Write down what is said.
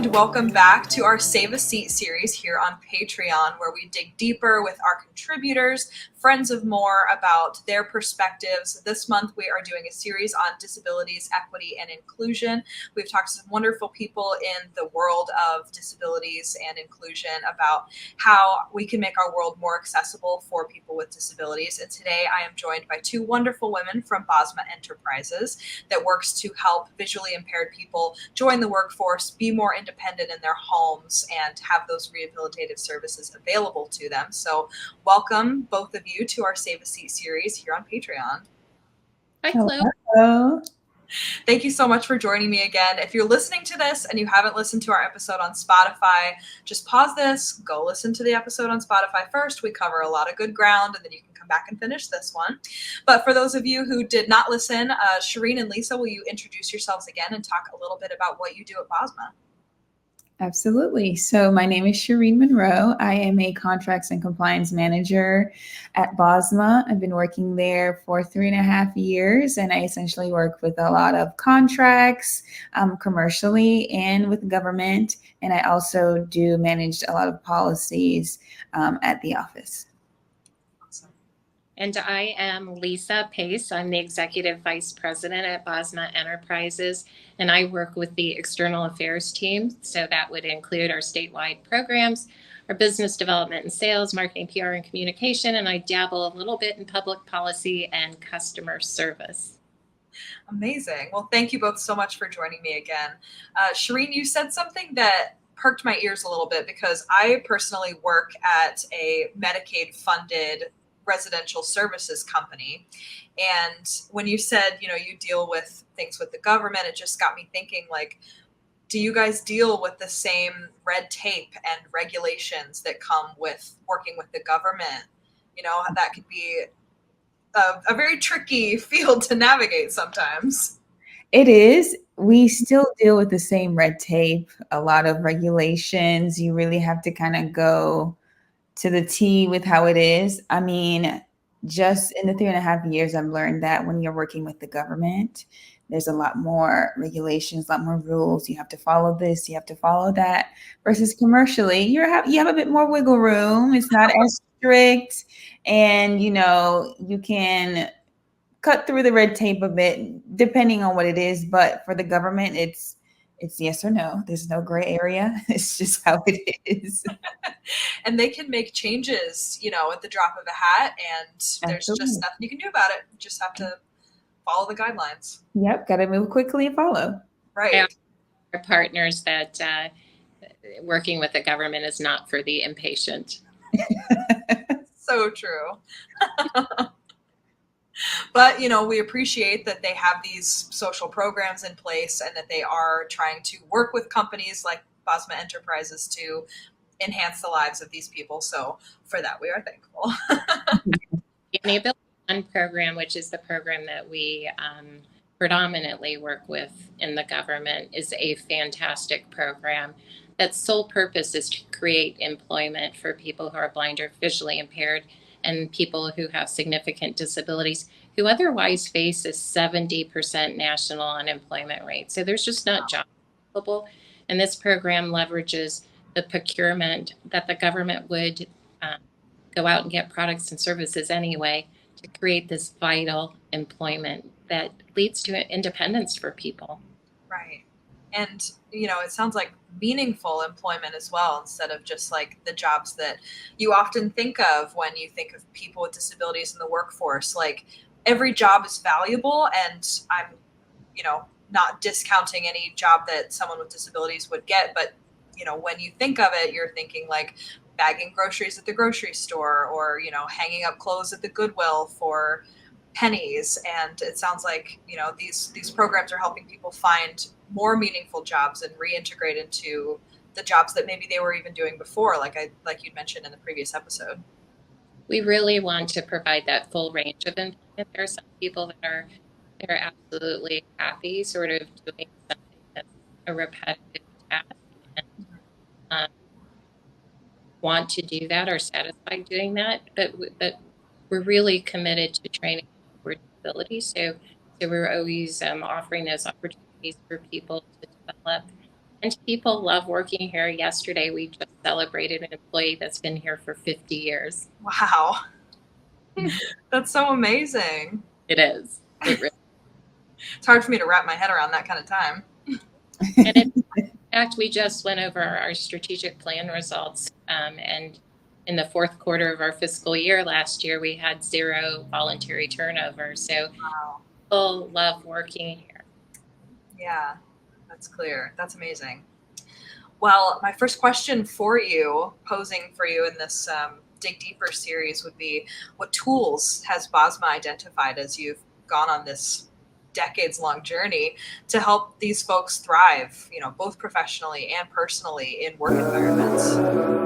and welcome back to our Save a Seat series here on Patreon, where we dig deeper with our contributors, friends of more, about their perspectives. This month we are doing a series on disabilities, equity, and inclusion. We've talked to some wonderful people in the world of disabilities and inclusion about how we can make our world more accessible for people with disabilities. And today I am joined by two wonderful women from Bosma Enterprises that works to help visually impaired people join the workforce, be more independent in their homes, and have those rehabilitative services available to them. So welcome, both of you, to our Save a Seat series here on Patreon. Hi, Chloe. Hello. Thank you so much for joining me again. If you're listening to this and you haven't listened to our episode on Spotify, just pause this, go listen to the episode on Spotify first. We cover a lot of good ground, and then you can come back and finish this one. But for those of you who did not listen, Sherine and Lisa, will you introduce yourselves again and talk a little bit about what you do at Bosma? Absolutely. So my name is Sherine Monroe. I am a contracts and compliance manager at Bosma. I've been working there for 3.5 years, and I essentially work with a lot of contracts commercially and with government. And I also do manage a lot of policies at the office. And I am Lisa Pace. I'm the Executive Vice President at Bosma Enterprises, and I work with the External Affairs team. So that would include our statewide programs, our business development and sales, marketing, PR, and communication, and I dabble a little bit in public policy and customer service. Amazing. Well, thank you both so much for joining me again. Sherine, you said something that perked my ears a little bit, because I personally work at a Medicaid-funded residential services company. And when you said, you deal with things with the government, it just got me thinking, like, do you guys deal with the same red tape and regulations that come with working with the government? That could be a very tricky field to navigate sometimes. It is. We still deal with the same red tape, a lot of regulations. You really have to kind of go to the T with how it is. I mean, just in the 3.5 years, I've learned that when you're working with the government, there's a lot more regulations, a lot more rules. You have to follow this, you have to follow that. Versus commercially, you have a bit more wiggle room. It's not as strict, and you can cut through the red tape a bit depending on what it is. But for the government, it's yes or no. There's no gray area. It's just how it is. And they can make changes, at the drop of a hat, and there's Absolutely. just nothing you can do about it. You just have to follow the guidelines. Yep, got to move quickly and follow. Right. Our partners that working with the government is not for the impatient. So true. But, we appreciate that they have these social programs in place, and that they are trying to work with companies like Bosma Enterprises to enhance the lives of these people. So for that, we are thankful. The Ability One program, which is the program that we predominantly work with in the government, is a fantastic program. That's sole purpose is to create employment for people who are blind or visually impaired, and people who have significant disabilities who otherwise face a 70% national unemployment rate. So there's just not jobs available. And this program leverages the procurement that the government would go out and get products and services anyway to create this vital employment that leads to independence for people. Right. And, it sounds like meaningful employment as well, instead of just like the jobs that you often think of when you think of people with disabilities in the workforce. Like, every job is valuable, and I'm, not discounting any job that someone with disabilities would get. But, when you think of it, you're thinking like bagging groceries at the grocery store, or, hanging up clothes at the Goodwill for pennies. And it sounds like, these programs are helping people find more meaningful jobs and reintegrate into the jobs that maybe they were even doing before, like you'd mentioned in the previous episode. We really want to provide that full range of employment. There are some people that are absolutely happy sort of doing something that's a repetitive task, and want to do that or satisfied doing that, but we're really committed to training for disability. So we're always offering those opportunities for people to develop And people love working here. Yesterday, we just celebrated an employee that's been here for 50 years. Wow. That's so amazing. It is. It really. It's hard for me to wrap my head around that kind of time. And in fact, we just went over our strategic plan results, and in the fourth quarter of our fiscal year last year, we had 0 voluntary turnover. So Wow. people love working here. Yeah, that's clear. That's amazing. Well, my first question for you, posing for you in this Dig Deeper series, would be, what tools has Bosma identified as you've gone on this decades-long journey to help these folks thrive, both professionally and personally in work environments?